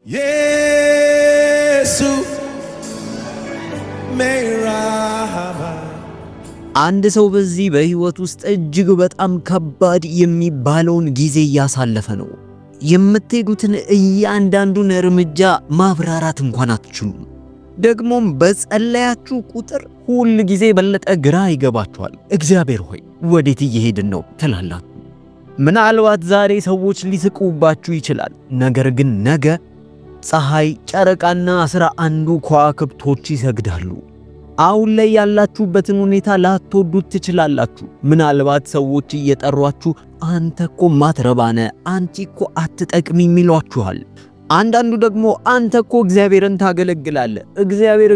Yesu merhaba አንድ ሰው በዚህ በህይወት ውስጥ እጅግ በጣም ከባድ የሚባለውን ጊዜ እያሳለፈ ነው። የምትሄዱትን እያንዳንዱን እርምጃ ማብራራት እንኳን አትችሉም። ደግሞም በጸለያችሁ ቁጥር ሁል ጊዜ በለጠ ግራ ይገባችኋል። እግዚአብሔር ሆይ ወዴት እየሄድን ነው ትላላችሁ። ምናልባት ዛሬ ሰዎች ሊስቁባችሁ ይችላል። ነገር ግን ነገ ፀሐይ፣ ጨረቃና 11 ከዋክብቶች ይሰግዳሉ። አሁን ላይ ያላችሁበትን ሁኔታ ላትወዱት ትችላላችሁ። ምናልባት ሰዎች እየጠሯችሁ አንተኮ ማትረባነ፣ አንቺኮ አትጠቅሚም ይሏችኋል። አንዳንዱ ደግሞ አንተኮ እግዚአብሔርን ታገለግላለህ፣ እግዚአብሔር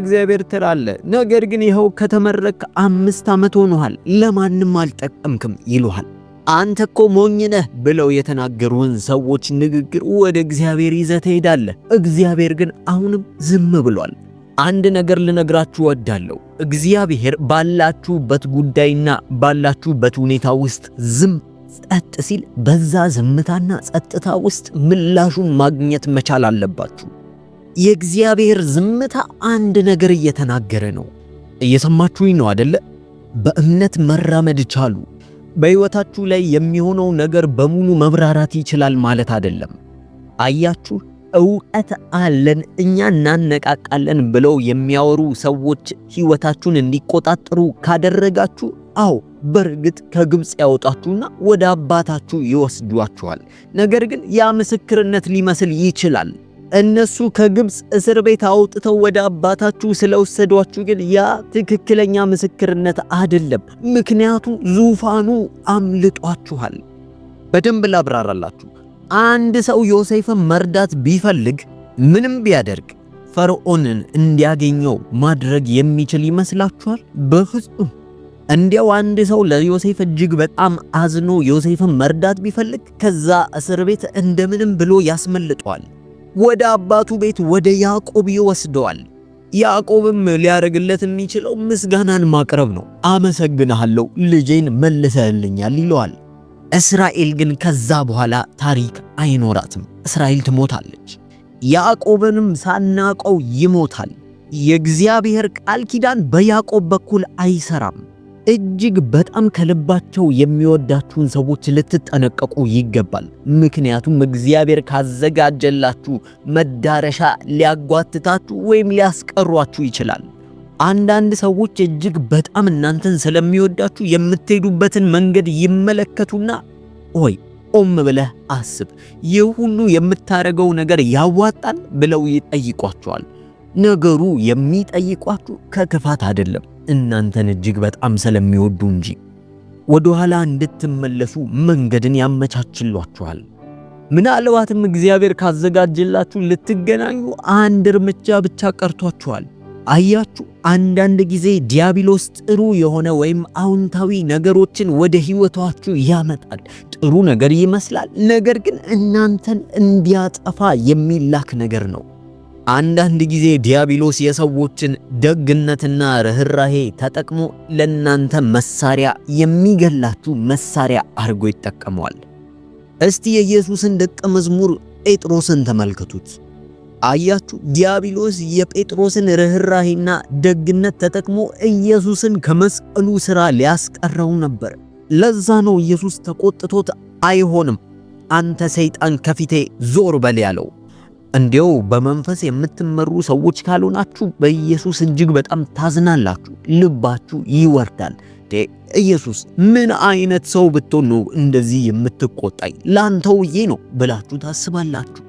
ትላለህ፣ ነገር ግን ይኸው ከተመረክ 5 ዓመት ሆኗል፣ ለማንም አልጠቀምክም ይሉሃል። አንተኮ ሞኝ ነህ ብለው የተናገሩን ሰዎች ንግግር ወደ እግዚአብሔር ይዘህ ትሄዳለህ። እግዚአብሔር ግን አሁንም ዝም ብሏል። አንድ ነገር ልነግራችሁ ወዳለሁ። እግዚአብሔር ባላችሁበት ጉዳይና ባላችሁበት ሁኔታ ውስጥ ዝም ጸጥ ሲል በዛ ዝምታና ጸጥታ ውስጥ ምላሹን ማግኘት መቻል አለባችሁ። የእግዚአብሔር ዝምታ አንድ ነገር እየተናገረ ነው። እየሰማችሁኝ ነው አይደለ? በእምነት መራመድ ቻሉ። በሕይወታችሁ ላይ የሚሆነው ነገር በሙሉ መብራራት ይችላል ማለት አይደለም። አያችሁ፣ ዕውቀት አለን እኛ እናነቃቃለን ብለው የሚያወሩ ሰዎች ሕይወታችሁን እንዲቆጣጠሩ ካደረጋችሁ፣ አዎ በርግጥ ከግብፅ ያወጣችሁና ወደ አባታችሁ ይወስዷችኋል። ነገር ግን ያ ምስክርነት ሊመስል ይችላል። እነሱ ከግብፅ እስር ቤት አውጥተው ወደ አባታችሁ ስለወሰዷችሁ ግን ያ ትክክለኛ ምስክርነት አይደለም። ምክንያቱም ዙፋኑ አምልጧችኋል። በደንብ ላብራራላችሁ። አንድ ሰው ዮሴፍን መርዳት ቢፈልግ ምንም ቢያደርግ ፈርዖንን እንዲያገኘው ማድረግ የሚችል ይመስላችኋል? በፍጹም። እንዲያው አንድ ሰው ለዮሴፍ እጅግ በጣም አዝኖ ዮሴፍን መርዳት ቢፈልግ ከዛ እስር ቤት እንደምንም ብሎ ያስመልጠዋል። ወደ አባቱ ቤት ወደ ያዕቆብ ይወስደዋል። ያዕቆብም ሊያደርግለት የሚችለው ምስጋናን ማቅረብ ነው። አመሰግናለሁ ልጄን መልሰህልኛል ይለዋል። እስራኤል ግን ከዛ በኋላ ታሪክ አይኖራትም። እስራኤል ትሞታለች። ያዕቆብንም ሳናቀው ይሞታል። የእግዚአብሔር ቃል ኪዳን በያዕቆብ በኩል አይሰራም። እጅግ በጣም ከልባቸው የሚወዳችሁን ሰዎች ልትጠነቀቁ ይገባል። ምክንያቱም እግዚአብሔር ካዘጋጀላችሁ መዳረሻ ሊያጓትታችሁ ወይም ሊያስቀሯችሁ ይችላል። አንዳንድ ሰዎች እጅግ በጣም እናንተን ስለሚወዳችሁ የምትሄዱበትን መንገድ ይመለከቱና ኦይ ቆም ብለህ አስብ፣ ይህ ሁሉ የምታረገው ነገር ያዋጣል ብለው ይጠይቋቸዋል። ነገሩ የሚጠይቋችሁ ከክፋት አይደለም፣ እናንተን እጅግ በጣም ስለሚወዱ እንጂ። ወደ ኋላ እንድትመለሱ መንገድን ያመቻችሏችኋል። ምናልባትም እግዚአብሔር ካዘጋጀላችሁ ልትገናኙ አንድ እርምጃ ብቻ ቀርቷችኋል። አያችሁ፣ አንዳንድ ጊዜ ዲያብሎስ ጥሩ የሆነ ወይም አዎንታዊ ነገሮችን ወደ ሕይወታችሁ ያመጣል። ጥሩ ነገር ይመስላል፣ ነገር ግን እናንተን እንዲያጠፋ የሚላክ ነገር ነው። አንዳንድ ጊዜ ዲያብሎስ የሰዎችን ደግነትና ርህራሄ ተጠቅሞ ለናንተ መሳሪያ፣ የሚገላችሁ መሳሪያ አድርጎ ይጠቀመዋል። እስቲ የኢየሱስን ደቀ መዝሙር ጴጥሮስን ተመልከቱት። አያችሁ፣ ዲያብሎስ የጴጥሮስን ርህራሄና ደግነት ተጠቅሞ ኢየሱስን ከመስቀሉ ሥራ ሊያስቀረው ነበር። ለዛ ነው ኢየሱስ ተቆጥቶት አይሆንም አንተ ሰይጣን ከፊቴ ዞር በል ያለው። እንዲያው በመንፈስ የምትመሩ ሰዎች ካልሆናችሁ በኢየሱስ እጅግ በጣም ታዝናላችሁ፣ ልባችሁ ይወርዳል። ኢየሱስ ምን አይነት ሰው ብትሆን ነው እንደዚህ የምትቆጣኝ? ላንተውዬ ነው ብላችሁ ታስባላችሁ።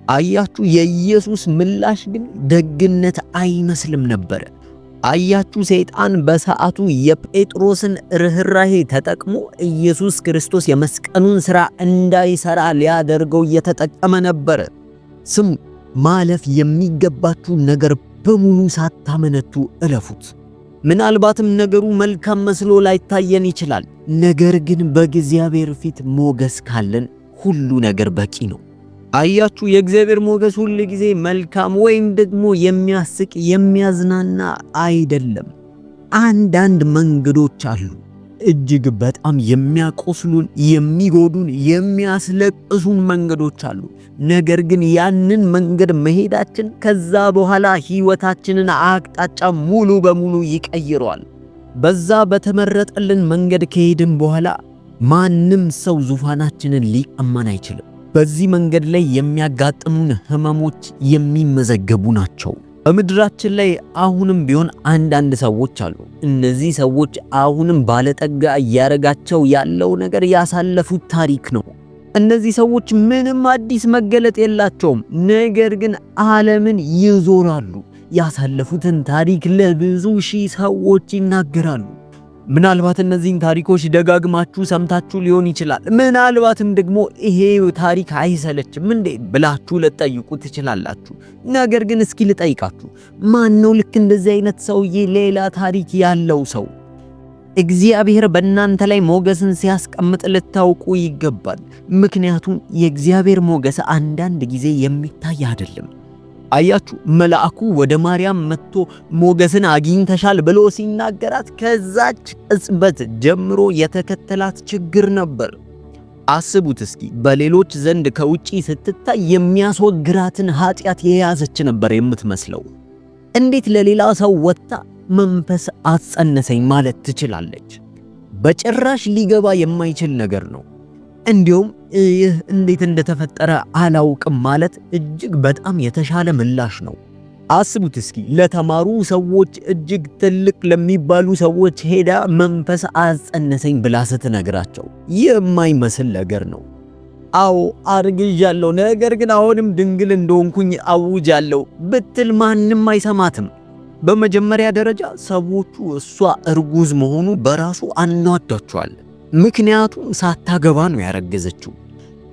አያችሁ፣ የኢየሱስ ምላሽ ግን ደግነት አይመስልም ነበር። አያችሁ፣ ሰይጣን በሰዓቱ የጴጥሮስን ርህራሄ ተጠቅሞ ኢየሱስ ክርስቶስ የመስቀሉን ሥራ እንዳይሰራ ሊያደርገው እየተጠቀመ ነበር። ስሙ፣ ማለፍ የሚገባችሁ ነገር በሙሉ ሳታመነቱ እለፉት። ምናልባትም ነገሩ መልካም መስሎ ላይታየን ይችላል። ነገር ግን በእግዚአብሔር ፊት ሞገስ ካለን ሁሉ ነገር በቂ ነው። አያችሁ፣ የእግዚአብሔር ሞገስ ሁሉ ጊዜ መልካም ወይም ደግሞ የሚያስቅ የሚያዝናና አይደለም። አንዳንድ መንገዶች አሉ እጅግ በጣም የሚያቆስሉን፣ የሚጎዱን፣ የሚያስለቅሱን መንገዶች አሉ። ነገር ግን ያንን መንገድ መሄዳችን ከዛ በኋላ ሕይወታችንን አቅጣጫ ሙሉ በሙሉ ይቀይረዋል። በዛ በተመረጠልን መንገድ ከሄድን በኋላ ማንም ሰው ዙፋናችንን ሊቀማን አይችልም። በዚህ መንገድ ላይ የሚያጋጥሙን ህመሞች የሚመዘገቡ ናቸው። በምድራችን ላይ አሁንም ቢሆን አንዳንድ ሰዎች አሉ። እነዚህ ሰዎች አሁንም ባለጠጋ እያረጋቸው ያለው ነገር ያሳለፉት ታሪክ ነው። እነዚህ ሰዎች ምንም አዲስ መገለጥ የላቸውም። ነገር ግን ዓለምን ይዞራሉ። ያሳለፉትን ታሪክ ለብዙ ሺህ ሰዎች ይናገራሉ። ምናልባት እነዚህን ታሪኮች ደጋግማችሁ ሰምታችሁ ሊሆን ይችላል። ምናልባትም ደግሞ ይሄ ታሪክ አይሰለችም እንዴ ብላችሁ ልትጠይቁ ትችላላችሁ። ነገር ግን እስኪ ልጠይቃችሁ፣ ማን ነው ልክ እንደዚህ አይነት ሰውዬ ሌላ ታሪክ ያለው ሰው? እግዚአብሔር በእናንተ ላይ ሞገስን ሲያስቀምጥ ልታውቁ ይገባል። ምክንያቱም የእግዚአብሔር ሞገስ አንዳንድ ጊዜ የሚታይ አይደለም። አያችሁ፣ መልአኩ ወደ ማርያም መጥቶ ሞገስን አግኝተሻል ብሎ ሲናገራት ከዛች ቅጽበት ጀምሮ የተከተላት ችግር ነበር። አስቡት እስኪ፣ በሌሎች ዘንድ ከውጪ ስትታይ የሚያስወግራትን ኃጢአት የያዘች ነበር የምትመስለው። እንዴት ለሌላ ሰው ወጣ መንፈስ አጸነሰኝ ማለት ትችላለች? በጭራሽ ሊገባ የማይችል ነገር ነው። እንዲሁም ይህ እንዴት እንደተፈጠረ አላውቅም ማለት እጅግ በጣም የተሻለ ምላሽ ነው። አስቡት እስኪ፣ ለተማሩ ሰዎች፣ እጅግ ትልቅ ለሚባሉ ሰዎች ሄዳ መንፈስ አጸነሰኝ ብላ ስትነግራቸው የማይመስል ነገር ነው። አዎ አርግዣለሁ፣ ነገር ግን አሁንም ድንግል እንደሆንኩኝ አውጃለሁ ብትል ማንም አይሰማትም። በመጀመሪያ ደረጃ ሰዎቹ እሷ እርጉዝ መሆኑ በራሱ አናዷቸዋል። ምክንያቱም ሳታገባ ነው ያረገዘችው።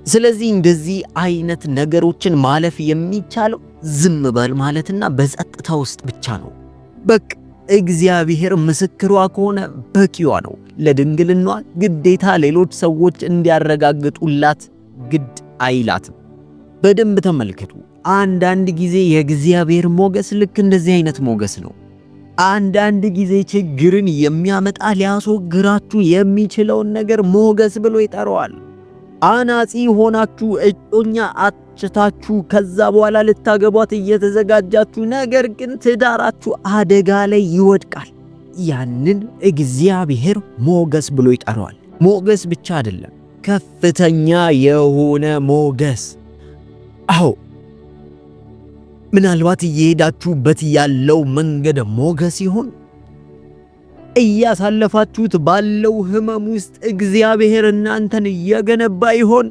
ስለዚህ እንደዚህ አይነት ነገሮችን ማለፍ የሚቻለው ዝም በል ማለትና በጸጥታ ውስጥ ብቻ ነው። በቃ እግዚአብሔር ምስክሯ ከሆነ በቂዋ ነው። ለድንግልናዋ ግዴታ ሌሎች ሰዎች እንዲያረጋግጡላት ግድ አይላትም። በደንብ ተመልከቱ። አንዳንድ ጊዜ የእግዚአብሔር ሞገስ ልክ እንደዚህ አይነት ሞገስ ነው። አንዳንድ ጊዜ ችግርን የሚያመጣ ሊያስወግራችሁ የሚችለውን ነገር ሞገስ ብሎ ይጠራዋል። አናጺ ሆናችሁ እጮኛ አጭታችሁ ከዛ በኋላ ልታገቧት እየተዘጋጃችሁ፣ ነገር ግን ትዳራችሁ አደጋ ላይ ይወድቃል። ያንን እግዚአብሔር ሞገስ ብሎ ይጠራዋል። ሞገስ ብቻ አይደለም፣ ከፍተኛ የሆነ ሞገስ። አዎ ምናልባት እየሄዳችሁበት ያለው መንገድ ሞገስ ይሆን? እያሳለፋችሁት ባለው ህመም ውስጥ እግዚአብሔር እናንተን እየገነባ ይሆን?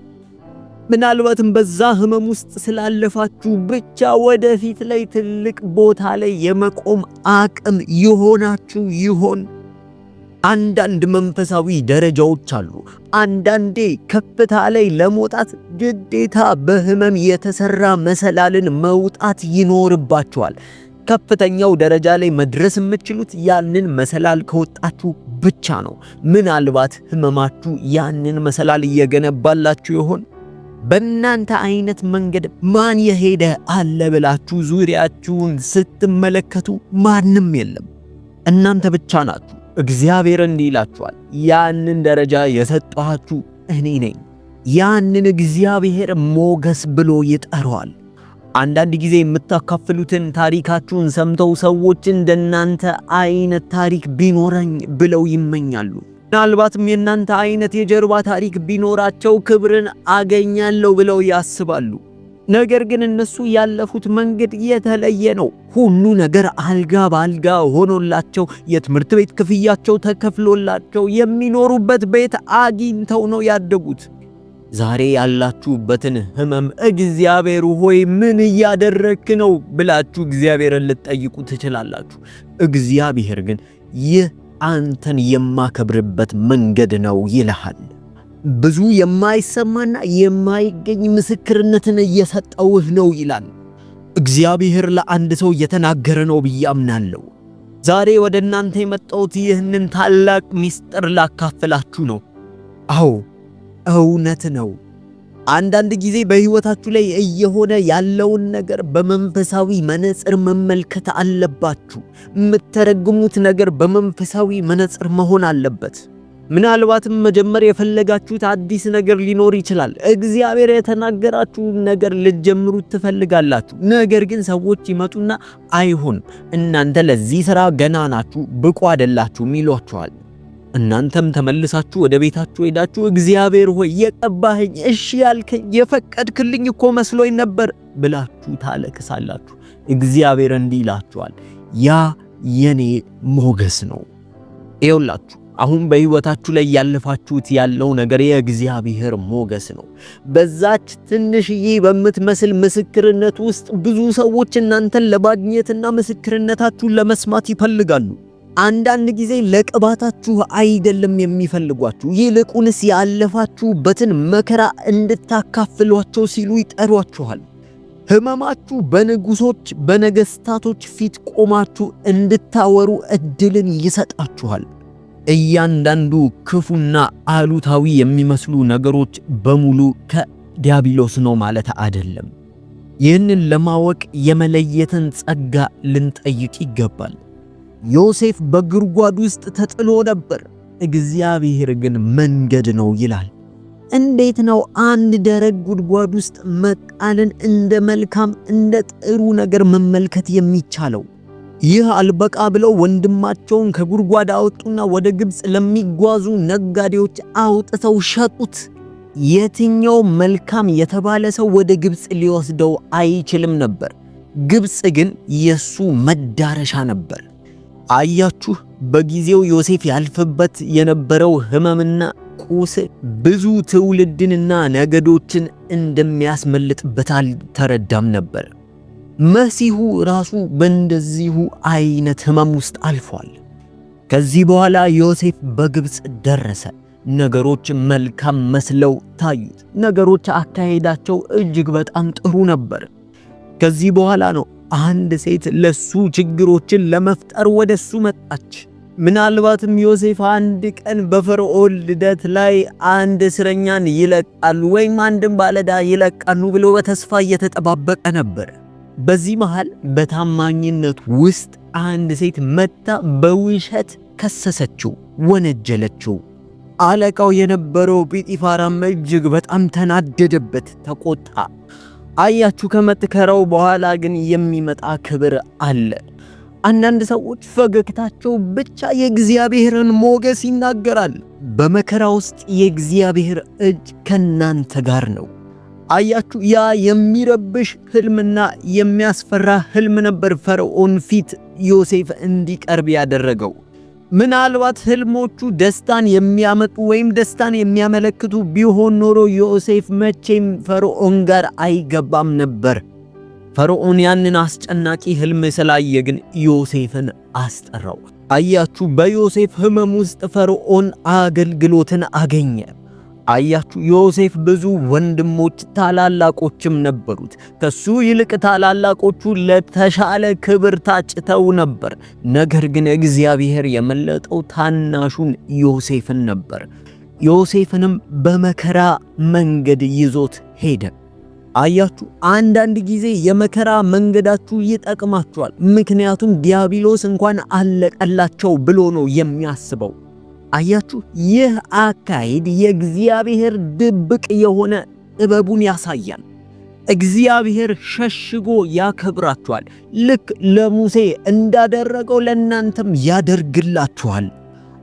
ምናልባትም በዛ ህመም ውስጥ ስላለፋችሁ ብቻ ወደፊት ላይ ትልቅ ቦታ ላይ የመቆም አቅም ይሆናችሁ ይሆን? አንዳንድ መንፈሳዊ ደረጃዎች አሉ። አንዳንዴ ከፍታ ላይ ለመውጣት ግዴታ በህመም የተሰራ መሰላልን መውጣት ይኖርባችኋል። ከፍተኛው ደረጃ ላይ መድረስ የምትችሉት ያንን መሰላል ከወጣችሁ ብቻ ነው። ምናልባት ህመማችሁ ያንን መሰላል እየገነባላችሁ ይሆን? በእናንተ አይነት መንገድ ማን የሄደ አለ ብላችሁ ዙሪያችሁን ስትመለከቱ ማንም የለም፣ እናንተ ብቻ ናችሁ። እግዚአብሔር እንዲህ ይላችኋል፣ ያንን ደረጃ የሰጠኋችሁ እኔ ነኝ። ያንን እግዚአብሔር ሞገስ ብሎ ይጠራዋል። አንዳንድ ጊዜ የምታካፍሉትን ታሪካችሁን ሰምተው ሰዎች እንደናንተ አይነት ታሪክ ቢኖረኝ ብለው ይመኛሉ። ምናልባትም የናንተ አይነት የጀርባ ታሪክ ቢኖራቸው ክብርን አገኛለሁ ብለው ያስባሉ። ነገር ግን እነሱ ያለፉት መንገድ የተለየ ነው። ሁሉ ነገር አልጋ በአልጋ ሆኖላቸው፣ የትምህርት ቤት ክፍያቸው ተከፍሎላቸው፣ የሚኖሩበት ቤት አግኝተው ነው ያደጉት። ዛሬ ያላችሁበትን ህመም እግዚአብሔር ሆይ ምን እያደረክ ነው ብላችሁ እግዚአብሔርን ልትጠይቁ ትችላላችሁ። እግዚአብሔር ግን ይህ አንተን የማከብርበት መንገድ ነው ይልሃል። ብዙ የማይሰማና የማይገኝ ምስክርነትን እየሰጠውህ ነው ይላል። እግዚአብሔር ለአንድ ሰው እየተናገረ ነው ብዬ አምናለሁ። ዛሬ ወደ እናንተ የመጣሁት ይህንን ታላቅ ምስጢር ላካፍላችሁ ነው። አዎ እውነት ነው። አንዳንድ ጊዜ በህይወታችሁ ላይ እየሆነ ያለውን ነገር በመንፈሳዊ መነጽር መመልከት አለባችሁ። የምትተረጉሙት ነገር በመንፈሳዊ መነጽር መሆን አለበት። ምናልባትም መጀመር የፈለጋችሁት አዲስ ነገር ሊኖር ይችላል። እግዚአብሔር የተናገራችሁ ነገር ልትጀምሩት ትፈልጋላችሁ። ነገር ግን ሰዎች ይመጡና አይሆንም፣ እናንተ ለዚህ ሥራ ገና ናችሁ፣ ብቁ አይደላችሁም ይሏችኋል። እናንተም ተመልሳችሁ ወደ ቤታችሁ ሄዳችሁ እግዚአብሔር ሆይ የቀባኸኝ፣ እሺ ያልከኝ፣ የፈቀድክልኝ እኮ መስሎኝ ነበር ብላችሁ ታለቅሳላችሁ። እግዚአብሔር እንዲህ ይላችኋል፣ ያ የኔ ሞገስ ነው። ይኸውላችሁ አሁን በሕይወታችሁ ላይ ያለፋችሁት ያለው ነገር የእግዚአብሔር ሞገስ ነው። በዛች ትንሽዬ በምትመስል ምስክርነት ውስጥ ብዙ ሰዎች እናንተን ለማግኘትና ምስክርነታችሁን ለመስማት ይፈልጋሉ። አንዳንድ ጊዜ ለቅባታችሁ አይደለም የሚፈልጓችሁ፣ ይልቁንስ ያለፋችሁበትን መከራ እንድታካፍሏቸው ሲሉ ይጠሯችኋል። ሕመማችሁ በንጉሶች በነገስታቶች ፊት ቆማችሁ እንድታወሩ እድልን ይሰጣችኋል። እያንዳንዱ ክፉና አሉታዊ የሚመስሉ ነገሮች በሙሉ ከዲያብሎስ ነው ማለት አይደለም። ይህንን ለማወቅ የመለየትን ጸጋ ልንጠይቅ ይገባል። ዮሴፍ በጉድጓድ ውስጥ ተጥሎ ነበር፣ እግዚአብሔር ግን መንገድ ነው ይላል። እንዴት ነው አንድ ደረቅ ጉድጓድ ውስጥ መጣልን እንደ መልካም እንደ ጥሩ ነገር መመልከት የሚቻለው? ይህ አልበቃ ብለው ወንድማቸውን ከጉድጓድ አወጡና ወደ ግብጽ ለሚጓዙ ነጋዴዎች አውጥተው ሸጡት። የትኛው መልካም የተባለ ሰው ወደ ግብጽ ሊወስደው አይችልም ነበር። ግብጽ ግን የሱ መዳረሻ ነበር። አያችሁ፣ በጊዜው ዮሴፍ ያልፍበት የነበረው ሕመምና ቁስል ብዙ ትውልድንና ነገዶችን እንደሚያስመልጥበት አልተረዳም ነበር። መሲሁ ራሱ በእንደዚሁ አይነት ሕመም ውስጥ አልፏል። ከዚህ በኋላ ዮሴፍ በግብጽ ደረሰ። ነገሮች መልካም መስለው ታዩት። ነገሮች አካሄዳቸው እጅግ በጣም ጥሩ ነበር። ከዚህ በኋላ ነው አንድ ሴት ለሱ ችግሮችን ለመፍጠር ወደሱ መጣች። ምናልባትም ዮሴፍ አንድ ቀን በፈርዖን ልደት ላይ አንድ እስረኛን ይለቃሉ ወይም አንድን ባለዕዳ ይለቃሉ ብሎ በተስፋ እየተጠባበቀ ነበር። በዚህ መሃል በታማኝነት ውስጥ አንድ ሴት መታ በውሸት ከሰሰችው፣ ወነጀለችው። አለቃው የነበረው ጲጢፋራም እጅግ በጣም ተናደደበት፣ ተቆጣ። አያችሁ፣ ከመከራው በኋላ ግን የሚመጣ ክብር አለ። አንዳንድ ሰዎች ፈገግታቸው ብቻ የእግዚአብሔርን ሞገስ ይናገራል። በመከራ ውስጥ የእግዚአብሔር እጅ ከናንተ ጋር ነው። አያችሁ፣ ያ የሚረብሽ ህልምና የሚያስፈራ ህልም ነበር ፈርዖን ፊት ዮሴፍ እንዲቀርብ ያደረገው። ምናልባት ህልሞቹ ደስታን የሚያመጡ ወይም ደስታን የሚያመለክቱ ቢሆን ኖሮ ዮሴፍ መቼም ፈርዖን ጋር አይገባም ነበር። ፈርዖን ያንን አስጨናቂ ህልም ስላየ ግን ዮሴፍን አስጠራው። አያችሁ፣ በዮሴፍ ህመም ውስጥ ፈርዖን አገልግሎትን አገኘ። አያችሁ፣ ዮሴፍ ብዙ ወንድሞች ታላላቆችም ነበሩት። ከሱ ይልቅ ታላላቆቹ ለተሻለ ክብር ታጭተው ነበር። ነገር ግን እግዚአብሔር የመለጠው ታናሹን ዮሴፍን ነበር። ዮሴፍንም በመከራ መንገድ ይዞት ሄደ። አያችሁ፣ አንዳንድ ጊዜ የመከራ መንገዳችሁ ይጠቅማችኋል። ምክንያቱም ዲያብሎስ እንኳን አለቀላቸው ብሎ ነው የሚያስበው። አያችሁ፣ ይህ አካሄድ የእግዚአብሔር ድብቅ የሆነ ጥበቡን ያሳያል። እግዚአብሔር ሸሽጎ ያከብራችኋል። ልክ ለሙሴ እንዳደረገው ለእናንተም ያደርግላችኋል።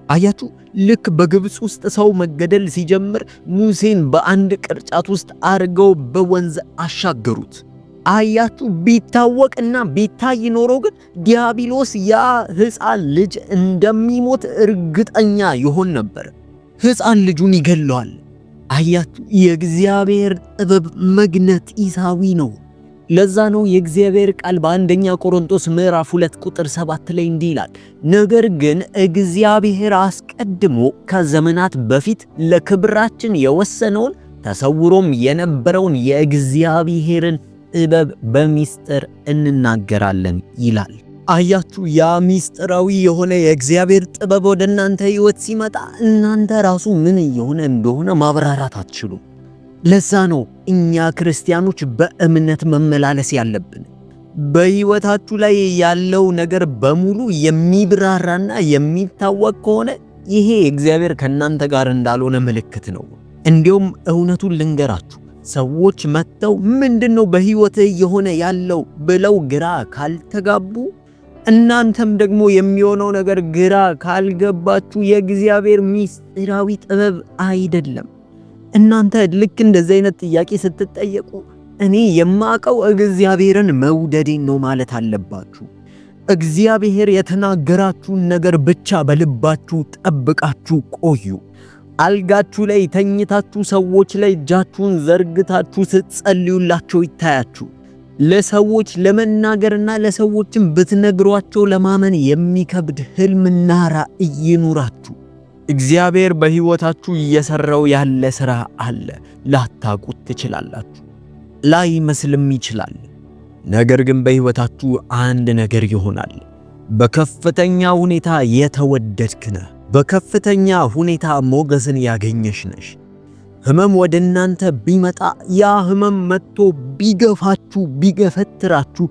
አያችሁ፣ ልክ በግብጽ ውስጥ ሰው መገደል ሲጀምር ሙሴን በአንድ ቅርጫት ውስጥ አድርገው በወንዝ አሻገሩት። አያችሁ፣ ቢታወቅና ቢታይ ኖሮ ግን ዲያብሎስ ያ ሕፃን ልጅ እንደሚሞት እርግጠኛ ይሆን ነበር። ሕፃን ልጁን ይገለዋል። አያችሁ፣ የእግዚአብሔር ጥበብ መግነጢሳዊ ነው። ለዛ ነው የእግዚአብሔር ቃል በአንደኛ ቆሮንቶስ ምዕራፍ 2 ቁጥር 7 ላይ እንዲህ ይላል፣ ነገር ግን እግዚአብሔር አስቀድሞ ከዘመናት በፊት ለክብራችን የወሰነውን ተሰውሮም የነበረውን የእግዚአብሔርን ጥበብ በሚስጥር እንናገራለን ይላል። አያችሁ፣ ያ ሚስጥራዊ የሆነ የእግዚአብሔር ጥበብ ወደ እናንተ ሕይወት ሲመጣ እናንተ ራሱ ምን እየሆነ እንደሆነ ማብራራት አትችሉም። ለዛ ነው እኛ ክርስቲያኖች በእምነት መመላለስ ያለብን። በሕይወታችሁ ላይ ያለው ነገር በሙሉ የሚብራራና የሚታወቅ ከሆነ ይሄ እግዚአብሔር ከናንተ ጋር እንዳልሆነ ምልክት ነው። እንዲሁም እውነቱን ልንገራችሁ፣ ሰዎች መጥተው ምንድነው በህይወትህ እየሆነ ያለው ብለው ግራ ካልተጋቡ፣ እናንተም ደግሞ የሚሆነው ነገር ግራ ካልገባችሁ የእግዚአብሔር ሚስጥራዊ ጥበብ አይደለም። እናንተ ልክ እንደዚህ አይነት ጥያቄ ስትጠየቁ እኔ የማቀው እግዚአብሔርን መውደዴን ነው ማለት አለባችሁ። እግዚአብሔር የተናገራችሁን ነገር ብቻ በልባችሁ ጠብቃችሁ ቆዩ። አልጋችሁ ላይ ተኝታችሁ ሰዎች ላይ እጃችሁን ዘርግታችሁ ስትጸልዩላቸው ይታያችሁ። ለሰዎች ለመናገርና ለሰዎችም ብትነግሯቸው ለማመን የሚከብድ ህልምና ራእይ ይኑራችሁ። እግዚአብሔር በህይወታችሁ እየሰራው ያለ ሥራ አለ። ላታውቁት ትችላላችሁ፣ ላይመስልም ይችላል። ነገር ግን በህይወታችሁ አንድ ነገር ይሆናል። በከፍተኛ ሁኔታ የተወደድክ ነህ። በከፍተኛ ሁኔታ ሞገስን ያገኘሽ ነሽ። ህመም ወደ እናንተ ቢመጣ ያ ህመም መጥቶ ቢገፋችሁ ቢገፈትራችሁ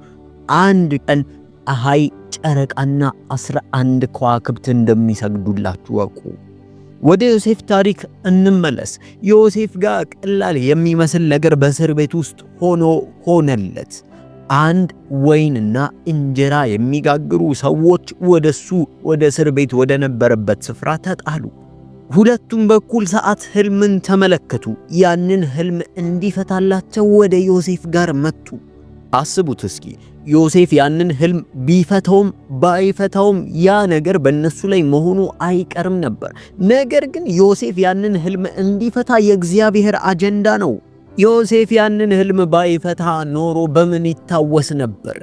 አንድ ቀን ፀሐይ፣ ጨረቃና 11 ከዋክብት እንደሚሰግዱላችሁ ወቁ። ወደ ዮሴፍ ታሪክ እንመለስ። ዮሴፍ ጋር ቀላል የሚመስል ነገር በእስር ቤት ውስጥ ሆነለት። አንድ ወይንና እንጀራ የሚጋግሩ ሰዎች ወደሱ ወደ እስር ቤት ወደ ነበረበት ስፍራ ተጣሉ። ሁለቱም በኩል ሰዓት ህልምን ተመለከቱ። ያንን ህልም እንዲፈታላቸው ወደ ዮሴፍ ጋር መጡ። አስቡት እስኪ ዮሴፍ ያንን ህልም ቢፈታውም ባይፈታውም ያ ነገር በእነሱ ላይ መሆኑ አይቀርም ነበር። ነገር ግን ዮሴፍ ያንን ህልም እንዲፈታ የእግዚአብሔር አጀንዳ ነው። ዮሴፍ ያንን ህልም ባይፈታ ኖሮ በምን ይታወስ ነበር?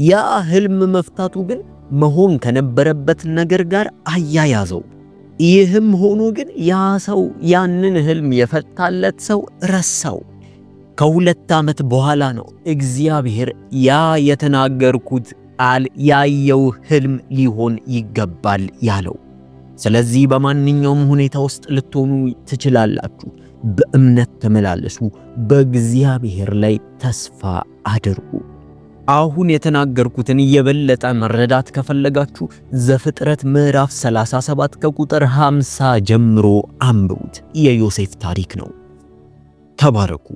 ያ ህልም መፍታቱ ግን መሆን ከነበረበት ነገር ጋር አያያዘው። ይህም ሆኖ ግን ያ ሰው ያንን ህልም የፈታለት ሰው ረሳው። ከ2 ዓመት በኋላ ነው እግዚአብሔር ያ የተናገርኩት ቃል ያየው ህልም ሊሆን ይገባል ያለው። ስለዚህ በማንኛውም ሁኔታ ውስጥ ልትሆኑ ትችላላችሁ። በእምነት ተመላለሱ። በእግዚአብሔር ላይ ተስፋ አድርጉ። አሁን የተናገርኩትን የበለጠ መረዳት ከፈለጋችሁ ዘፍጥረት ምዕራፍ 37 ከቁጥር 50 ጀምሮ አንብቡት። የዮሴፍ ታሪክ ነው። ተባረኩ።